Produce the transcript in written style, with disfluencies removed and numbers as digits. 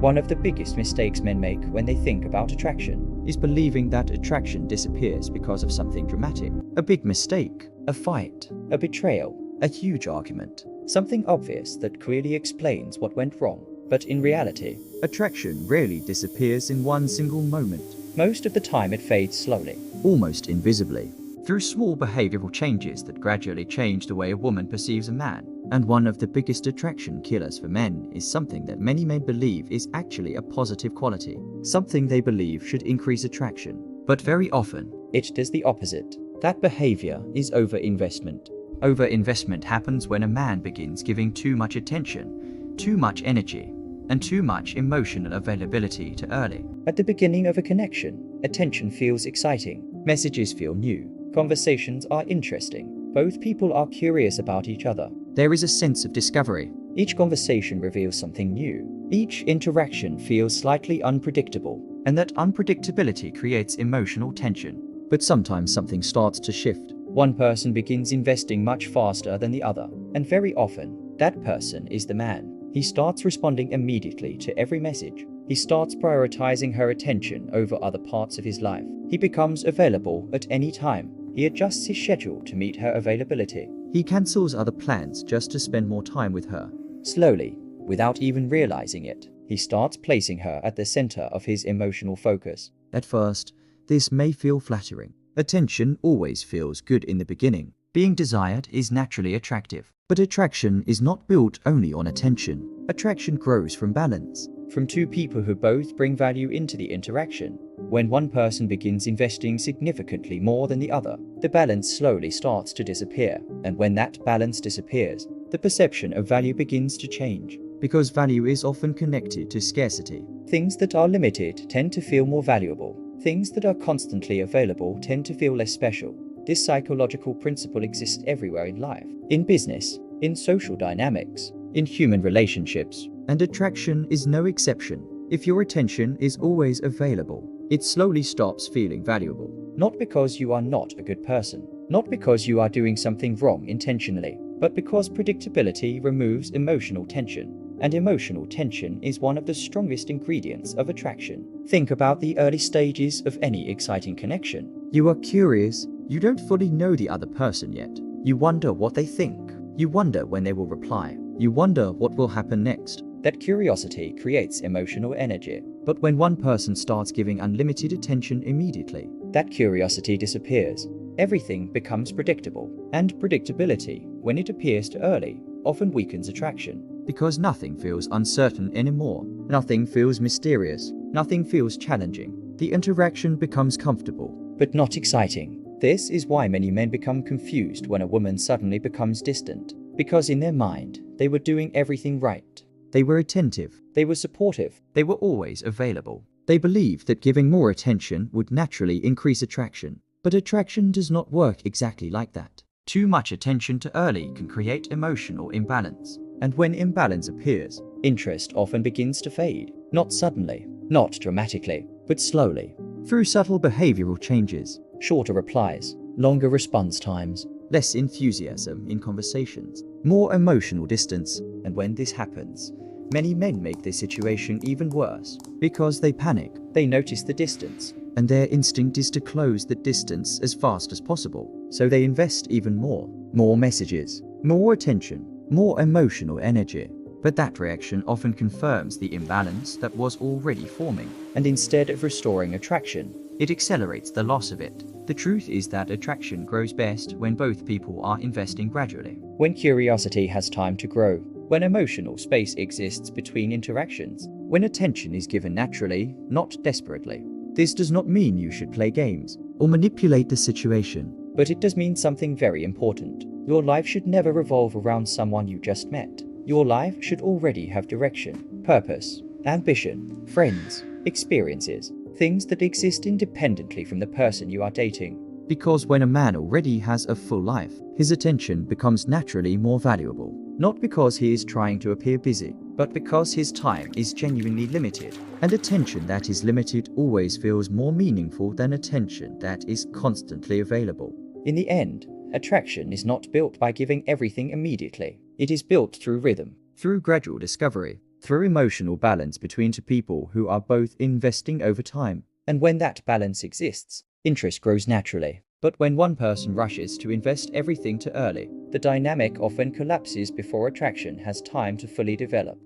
One of the biggest mistakes men make when they think about attraction is believing that attraction disappears because of something dramatic. A big mistake, a fight, a betrayal, a huge argument, something obvious that clearly explains what went wrong. But in reality, attraction rarely disappears in one single moment. Most of the time it fades slowly, almost invisibly, through small behavioral changes that gradually change the way a woman perceives a man. And one of the biggest attraction killers for men is something that many men believe is actually a positive quality, something they believe should increase attraction. But very often, it does the opposite. That behavior is overinvestment. Overinvestment happens when a man begins giving too much attention, too much energy, and too much emotional availability too early. At the beginning of a connection, attention feels exciting, messages feel new, conversations are interesting, both people are curious about each other. There is a sense of discovery. Each conversation reveals something new. Each interaction feels slightly unpredictable, and that unpredictability creates emotional tension. But sometimes something starts to shift. One person begins investing much faster than the other, and very often, that person is the man. He starts responding immediately to every message. He starts prioritizing her attention over other parts of his life. He becomes available at any time. He adjusts his schedule to meet her availability. He cancels other plans just to spend more time with her. Slowly, without even realizing it, he starts placing her at the center of his emotional focus. At first, this may feel flattering. Attention always feels good in the beginning. Being desired is naturally attractive. But attraction is not built only on attention. Attraction grows from balance, from two people who both bring value into the interaction. When one person begins investing significantly more than the other, the balance slowly starts to disappear. And when that balance disappears, the perception of value begins to change. Because value is often connected to scarcity. Things that are limited tend to feel more valuable. Things that are constantly available tend to feel less special. This psychological principle exists everywhere in life, in business, in social dynamics, in human relationships, and attraction is no exception. If your attention is always available, it slowly stops feeling valuable. Not because you are not a good person, not because you are doing something wrong intentionally, but because predictability removes emotional tension. And emotional tension is one of the strongest ingredients of attraction. Think about the early stages of any exciting connection. You are curious. You don't fully know the other person yet. You wonder what they think. You wonder when they will reply. You wonder what will happen next. That curiosity creates emotional energy. But when one person starts giving unlimited attention immediately, that curiosity disappears. Everything becomes predictable. And predictability, when it appears too early, often weakens attraction. Because nothing feels uncertain anymore. Nothing feels mysterious. Nothing feels challenging. The interaction becomes comfortable, but not exciting. This is why many men become confused when a woman suddenly becomes distant. Because in their mind, they were doing everything right. They were attentive. They were supportive. They were always available. They believed that giving more attention would naturally increase attraction. But attraction does not work exactly like that. Too much attention too early can create emotional imbalance. And when imbalance appears, interest often begins to fade. Not suddenly, not dramatically, but slowly. Through subtle behavioral changes, shorter replies, longer response times, less enthusiasm in conversations, more emotional distance. And when this happens, many men make the situation even worse. Because they panic, they notice the distance, and their instinct is to close the distance as fast as possible. So they invest even more. More messages, more attention, more emotional energy. But that reaction often confirms the imbalance that was already forming. And instead of restoring attraction, it accelerates the loss of it. The truth is that attraction grows best when both people are investing gradually. When curiosity has time to grow. When emotional space exists between interactions. When attention is given naturally, not desperately. This does not mean you should play games or manipulate the situation. But it does mean something very important. Your life should never revolve around someone you just met. Your life should already have direction, purpose, ambition, friends, experiences, things that exist independently from the person you are dating. Because when a man already has a full life, his attention becomes naturally more valuable. Not because he is trying to appear busy, but because his time is genuinely limited. And attention that is limited always feels more meaningful than attention that is constantly available. In the end, attraction is not built by giving everything immediately. It is built through rhythm, through gradual discovery, through emotional balance between two people who are both investing over time. And when that balance exists, interest grows naturally. But when one person rushes to invest everything too early, the dynamic often collapses before attraction has time to fully develop.